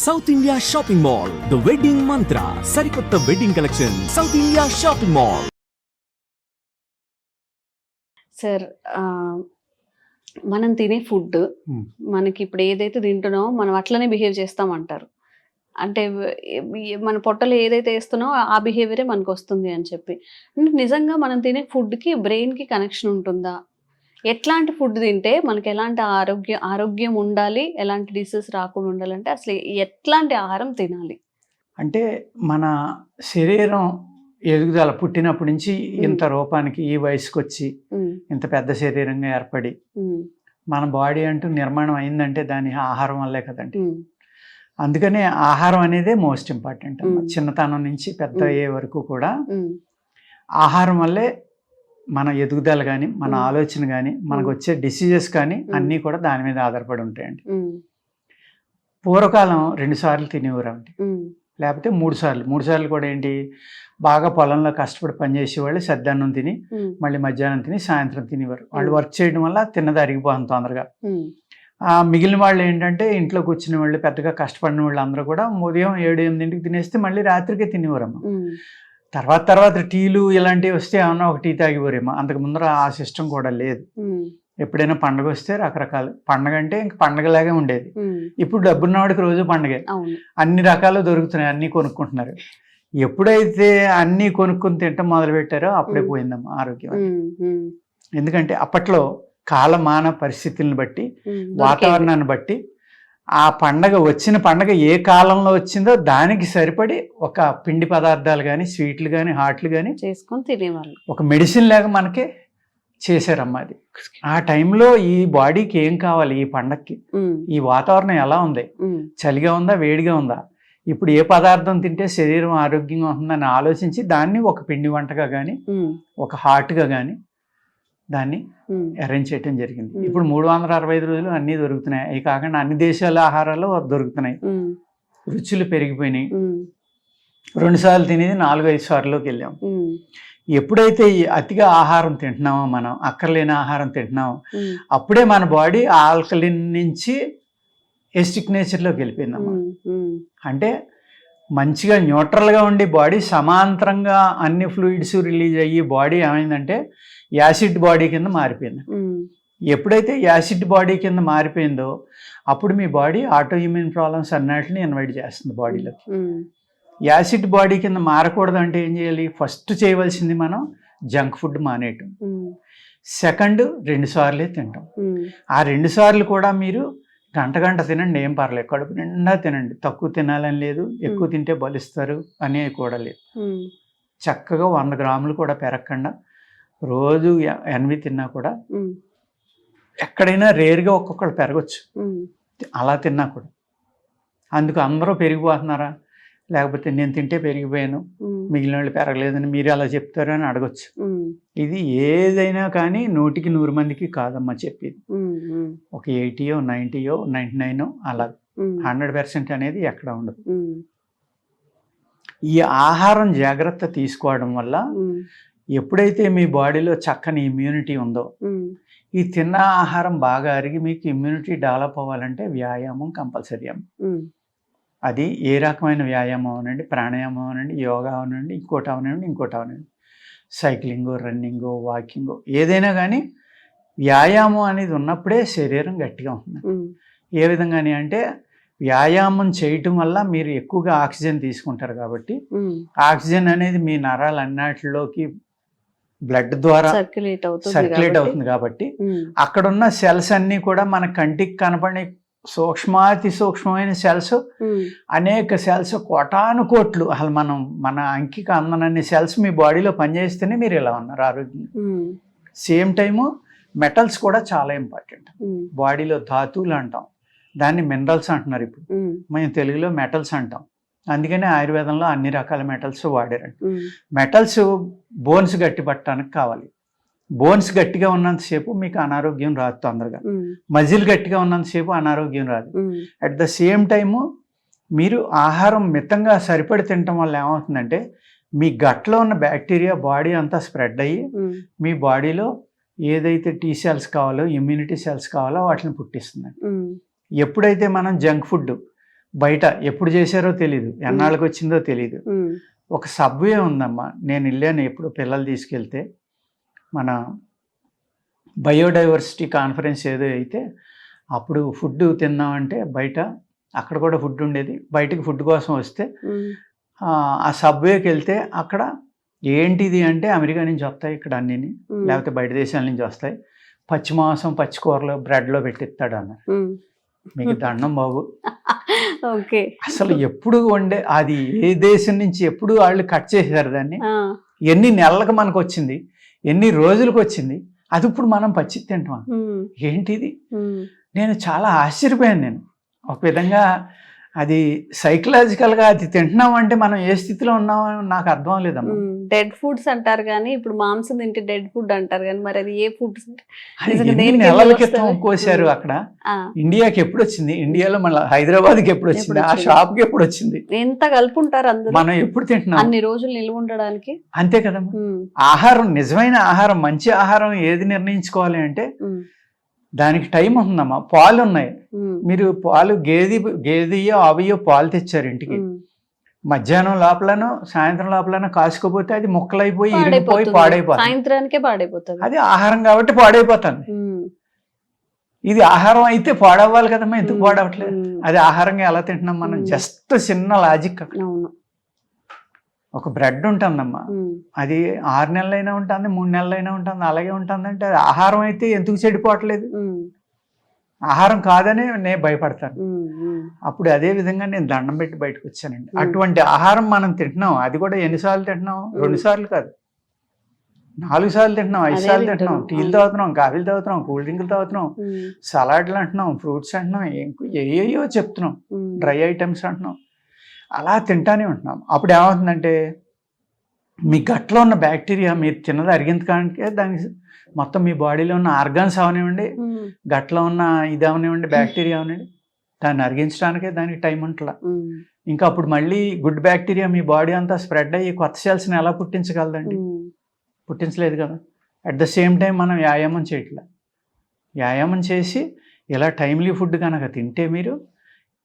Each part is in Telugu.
South India shopping mall, the wedding మంత్ర, సరికొత్త wedding collection, south India shopping mall. Sir మనం తినే ఫుడ్ మనకి ఇప్పుడు ఏదైతే తింటున్నామో మనం అట్లనే బిహేవ్ చేస్తామంటారు. అంటే మన పొట్టలో ఏదైతే వేస్తున్నామో ఆ బిహేవియరే మనకు వస్తుంది అని చెప్పి. అంటే నిజంగా మనం తినే ఫుడ్కి బ్రెయిన్కి కనెక్షన్ ఉంటుందా? ఎట్లాంటి ఫుడ్ తింటే మనకి ఎలాంటి ఆరోగ్యం ఉండాలి, ఎలాంటి డిసీజ్ రాకుండా ఉండాలంటే అసలు ఎట్లాంటి ఆహారం తినాలి? అంటే మన శరీరం ఎదుగుదల పుట్టినప్పటి నుంచి ఇంత రూపానికి ఈ వయసుకు వచ్చి ఇంత పెద్ద శరీరంగా ఏర్పడి మన బాడీ అంటూ నిర్మాణం అయిందంటే దాని ఆహారం వల్లే కదండి. అందుకనే ఆహారం అనేదే మోస్ట్ ఇంపార్టెంట్. చిన్నతనం నుంచి పెద్ద అయ్యే వరకు కూడా ఆహారం వల్లే మన ఎదుగుదల కానీ మన ఆలోచన కానీ మనకు వచ్చే డిసీజెస్ కానీ అన్నీ కూడా దాని మీద ఆధారపడి ఉంటాయండి. పూర్వకాలం 2 సార్లు తినేవారండి, లేకపోతే 3 సార్లు. 3 సార్లు కూడా ఏంటి, బాగా పొలంలో కష్టపడి పనిచేసేవాళ్ళు సద్దన్నం తిని మళ్ళీ మధ్యాహ్నం తిని సాయంత్రం తినేవారు. వాళ్ళు వర్క్ చేయడం వల్ల తిన్నది అరిగిపోతుంది తొందరగా. మిగిలిన వాళ్ళు ఏంటంటే ఇంట్లో కూర్చునే వాళ్ళు, పెద్దగా కష్టపడిన వాళ్ళు అందరూ కూడా ఉదయం 7-8కి తినేస్తే మళ్ళీ రాత్రికే తినేవారమ్మ. తర్వాత టీలు ఇలాంటివి వస్తే ఏమన్నా ఒక టీ తాగిపోరేమో. అంతకు ముందర ఆ సిస్టమ్ కూడా లేదు. ఎప్పుడైనా పండగ వస్తే రకరకాలు పండగ అంటే ఇంక పండగలాగే ఉండేది. ఇప్పుడు డబ్బున్నవాడికి రోజు పండగే, అన్ని రకాలు దొరుకుతున్నాయి, అన్నీ కొనుక్కుంటున్నారు. ఎప్పుడైతే అన్నీ కొనుక్కొని తింటాం మొదలు పెట్టారో అప్పుడే పోయిందమ్మా ఆరోగ్యం. ఎందుకంటే అప్పట్లో కాలమాన పరిస్థితులను బట్టి, వాతావరణాన్ని బట్టి ఆ వచ్చిన పండగ ఏ కాలంలో వచ్చిందో దానికి సరిపడి ఒక పిండి పదార్థాలు కానీ, స్వీట్లు కానీ, హాట్లు కానీ చేసుకొని తినేవాళ్ళు. ఒక మెడిసిన్ లాగా మనకే చేశారమ్మా. అది ఆ టైంలో ఈ బాడీకి ఏం కావాలి, ఈ పండగకి ఈ వాతావరణం ఎలా ఉంది, చలిగా ఉందా వేడిగా ఉందా, ఇప్పుడు ఏ పదార్థం తింటే శరీరం ఆరోగ్యంగా ఉంటుందని ఆలోచించి దాన్ని ఒక పిండి వంటగా కానీ ఒక హాట్గా కానీ దాన్ని అరేంజ్ చేయటం జరిగింది. ఇప్పుడు 365 రోజులు అన్నీ దొరుకుతున్నాయి. అవి కాకుండా అన్ని దేశాల ఆహారాలు దొరుకుతున్నాయి. రుచులు పెరిగిపోయినాయి. 2 సార్లు తినేది 4-5 సార్లులోకి వెళ్ళాం. ఎప్పుడైతే అతిగా ఆహారం తింటున్నామో, మనం అక్కర్లేని ఆహారం తింటున్నామో, అప్పుడే మన బాడీ ఆల్కలిన్ నుంచి ఎసిడిక్ నేచర్లోకి వెళ్ళిపోయిందమ్మా. అంటే మంచిగా న్యూట్రల్గా ఉండి బాడీ సమాంతరంగా అన్ని ఫ్లూయిడ్స్ రిలీజ్ అయ్యి బాడీ ఏమైందంటే యాసిడ్ బాడీ కింద మారిపోయింది. ఎప్పుడైతే యాసిడ్ బాడీ కింద మారిపోయిందో అప్పుడు మీ బాడీ ఆటో ఇమ్యూన్ ప్రాబ్లమ్స్ అన్నిటిని ఇన్వైట్ చేస్తుంది బాడీలోకి. యాసిడ్ బాడీ కింద మారకూడదు అంటే ఏం చేయాలి? ఫస్ట్ చేయవలసింది మనం జంక్ ఫుడ్ మానేయటం. సెకండ్ 2 సార్లే తింటాం. ఆ 2 సార్లు కూడా మీరు గంట తినండి, ఏం పర్లేదు, కడుపు నిండా తినండి. తక్కువ తినాలని లేదు, ఎక్కువ తింటే బలిస్తారు అనేవి కూడా లేదు. చక్కగా 100 గ్రాములు కూడా పెరగకుండా రోజు 8 తిన్నా కూడా, ఎక్కడైనా రేర్గా ఒక్కొక్కరు పెరగచ్చు అలా తిన్నా కూడా. అందుకు అందరూ పెరిగిపోతున్నారా, లేకపోతే నేను తింటే పెరిగిపోయాను మిగిలిన వాళ్ళు పెరగలేదని మీరు అలా చెప్తారు అని అడగచ్చు. ఇది ఏదైనా కానీ 100కి 100 మందికి కాదమ్మా చెప్పేది. ఒక 80, 90, 99 అలా 100% అనేది ఎక్కడ ఉండదు. ఈ ఆహారం జాగ్రత్త తీసుకోవడం వల్ల ఎప్పుడైతే మీ బాడీలో చక్కని ఇమ్యూనిటీ ఉందో, ఈ తిన్న ఆహారం బాగా అరిగి మీకు ఇమ్యూనిటీ డెవలప్ అవ్వాలంటే వ్యాయామం కంపల్సరీ అమ్మ. అది ఏ రకమైన వ్యాయామం అవనండి, ప్రాణాయామం అవనండి, యోగా అవనండి, ఇంకోటి అవనండి, సైక్లింగ్, రన్నింగ్, వాకింగ్, ఏదైనా కానీ వ్యాయామం అనేది ఉన్నప్పుడే శరీరం గట్టిగా ఉంటుంది. ఏ విధంగాని అంటే వ్యాయామం చేయటం వల్ల మీరు ఎక్కువగా ఆక్సిజన్ తీసుకుంటారు కాబట్టి ఆక్సిజన్ అనేది మీ నరాలన్నిటిలోకి బ్లడ్ ద్వారా సర్క్యులేట్ అవుతుంది కాబట్టి అక్కడున్న సెల్స్ అన్నీ కూడా మన కంటికి కనపడే సూక్ష్మాతి సూక్ష్మమైన సెల్స్, అనేక సెల్స్, కోటాను కోట్లు, అసలు మన అంకికి అందనన్ని సెల్స్ మీ బాడీలో పనిచేస్తేనే మీరు ఇలా ఉన్నారు ఆరోగ్యంగా. సేమ్ టైము మెటల్స్ కూడా చాలా ఇంపార్టెంట్. బాడీలో ధాతువులు అంటాం, దాన్ని మినరల్స్ అంటున్నారు. ఇప్పుడు మేము తెలుగులో మెటల్స్ అంటాం. అందుకనే ఆయుర్వేదంలో అన్ని రకాల మెటల్స్ వాడారండి. మెటల్స్ బోన్స్ గట్టి పట్టడానికి కావాలి. బోన్స్ గట్టిగా ఉన్నంతసేపు మీకు అనారోగ్యం రాదు తొందరగా. మజిల్ గట్టిగా ఉన్నంతసేపు అనారోగ్యం రాదు. అట్ ద సేమ్ టైము మీరు ఆహారం మితంగా సరిపడి తినటం వల్ల ఏమవుతుందంటే మీ గట్లో ఉన్న బ్యాక్టీరియా బాడీ అంతా స్ప్రెడ్ అయ్యి మీ బాడీలో ఏదైతే టీ సెల్స్ కావాలో, ఇమ్యూనిటీ సెల్స్ కావాలో వాటిని పుట్టిస్తుంది. ఎప్పుడైతే మనం జంక్ ఫుడ్ బయట ఎప్పుడు చేశారో తెలీదు, ఎన్నాళ్ళకి వచ్చిందో తెలీదు. ఒక సబ్వే ఉందమ్మా, నేను వెళ్ళాను ఎప్పుడు పిల్లలు తీసుకెళ్తే, మన బయోడైవర్సిటీ కాన్ఫరెన్స్ ఏదో అయితే అప్పుడు ఫుడ్ తిందామంటే బయట, అక్కడ కూడా ఫుడ్ ఉండేది, బయటకు ఫుడ్ కోసం వస్తే ఆ సబ్వేకి వెళ్తే అక్కడ ఏంటిది అంటే అమెరికా నుంచి వస్తాయి ఇక్కడ అన్నిని, లేకపోతే బయట దేశాల నుంచి వస్తాయి, పచ్చి మాంసం పచ్చి కూరలు బ్రెడ్లో పెట్టిస్తాడు అన్నారు. మీకు దండం బాబు. ఓకే, అసలు ఎప్పుడు వండే అది ఏ దేశం నుంచి ఎప్పుడు వాళ్ళు కట్ చేశారు దాన్ని, ఎన్ని నెలలకు మనకు వచ్చింది, ఎన్ని రోజులకు వచ్చింది, అది ఇప్పుడు మనం పచ్చి తింటాం. ఏంటిది, నేను చాలా ఆశ్చర్యపోయాను. నేను ఒక విధంగా అది సైకలాజికల్గా అది తింటున్నాం అంటే మనం ఏ స్థితిలో ఉన్నామో నాకు అర్థం లేదమ్మా. డెడ్ ఫుడ్స్ అంటారు కానీ ఇప్పుడు మాంసం తింటే డెడ్ ఫుడ్ అంటారు కానీ మరి అది ఏ ఫుడ్స్? నెలల క్రితం కోసారు అక్కడ, ఇండియాకి ఎప్పుడు వచ్చింది, ఇండియాలో మళ్ళీ హైదరాబాద్కి ఎప్పుడు వచ్చింది, ఆ షాప్కి ఎప్పుడు వచ్చింది, ఎంత కలుపుంటారు అందరూ, మనం ఎప్పుడు తింటున్నాం అన్ని రోజులు నిల్వ ఉండడానికి. అంతే కదమ్మా. ఆహారం, నిజమైన ఆహారం, మంచి ఆహారం ఏది నిర్ణయించుకోవాలి అంటే దానికి టైం ఉందమ్మా. పాలు ఉన్నాయి, మీరు పాలు గేదెయో ఆవియో పాలు తెచ్చారు ఇంటికి, మధ్యాహ్నం లోపలను సాయంత్రం లోపలను కాసుకోపోతే అది ముక్కలైపోయి ఇరిగిపోయి పాడైపోతుంది, సాయంత్రానికే పాడైపోతుంది. అది ఆహారం కాబట్టి పాడైపోతుంది. ఇది ఆహారం అయితే పాడవ్వాలి కదమ్మా, ఎందుకు పాడవట్లేదు? అది ఆహారంగా ఎలా తింటున్నాం మనం? జస్ట్ చిన్న లాజిక్. ఒక బ్రెడ్ ఉంటుందమ్మా, అది 6 నెలలైనా ఉంటుంది, 3 నెలలైనా ఉంటుంది, అలాగే ఉంటుంది. అంటే అది ఆహారం అయితే ఎందుకు చెడిపోవట్లేదు? ఆహారం కాదని నేను భయపడతాను. అప్పుడు అదే విధంగా నేను దండం పెట్టి బయటకు వచ్చానండి. అటువంటి ఆహారం మనం తింటున్నాం, అది కూడా ఎన్నిసార్లు తింటున్నాం? 2 సార్లు కాదు, 4 సార్లు తింటున్నాం, 5 సార్లు తింటున్నాం. టీలు తాగుతున్నాం, కాఫీలు తాగుతున్నాం, కూల్ డ్రింకులు తాగుతున్నాం, సలాడ్లు అంటున్నాం, ఫ్రూట్స్ అంటున్నాం, ఏయో చెప్తున్నాం, డ్రై ఐటమ్స్ అంటున్నాం, అలా తింటానే ఉంటున్నాం. అప్పుడు ఏమవుతుందంటే మీ గట్లో ఉన్న బ్యాక్టీరియా మీరు తిన్నది అరిగించడానికే, దానికి మొత్తం మీ బాడీలో ఉన్న ఆర్గాన్స్ అవనివ్వండి, గట్లో ఉన్న ఇది అవనివ్వండి, బ్యాక్టీరియా అవనివ్వండి, దాన్ని అరిగించడానికే దానికి టైం ఉంటుందా. ఇంకా అప్పుడు మళ్ళీ గుడ్ బ్యాక్టీరియా మీ బాడీ అంతా స్ప్రెడ్ అయ్యి కొత్త సెల్స్ని ఎలా పుట్టించగలదండి? పుట్టించలేదు కదా. అట్ ద సేమ్ టైం మనం వ్యాయామం చేయట్లే. వ్యాయామం చేసి ఇలా టైమ్లీ ఫుడ్ కనుక తింటే మీరు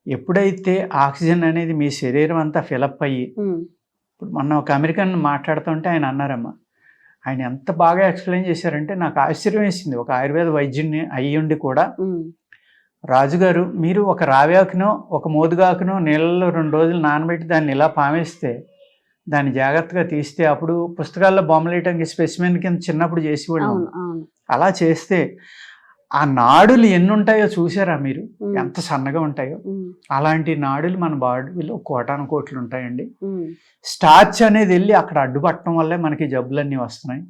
ఎప్పుడైతే ఆక్సిజన్ అనేది మీ శరీరం అంతా ఫిలప్ అయ్యి, ఇప్పుడు మొన్న ఒక అమెరికన్ మాట్లాడుతుంటే ఆయన అన్నారమ్మా, ఆయన ఎంత బాగా ఎక్స్ప్లెయిన్ చేశారంటే నాకు ఆశ్చర్యం వేసింది. ఒక ఆయుర్వేద వైద్యుడిని అయ్యుండి కూడా, రాజుగారు మీరు ఒక రావ్యాకునో ఒక మోదుగాకునో నీళ్ళలో 2 రోజులు నానబెట్టి దాన్ని ఇలా పామేస్తే, దాన్ని జాగ్రత్తగా తీస్తే, అప్పుడు పుస్తకాల్లో బొమ్మలు వేయటానికి స్పెసిమెన్ కింద చిన్నప్పుడు చేసేవాళ్ళు, అలా చేస్తే ఆ నాడులు ఎన్ని ఉంటాయో చూసారా మీరు, ఎంత సన్నగా ఉంటాయో? అలాంటి నాడులు మన బాడీలో కోటాను కోట్లు ఉంటాయండి. స్టార్చ్ అనేది వెళ్ళి అక్కడ అడ్డుపట్టడం వల్లే మనకి జబ్బులన్నీ వస్తున్నాయి.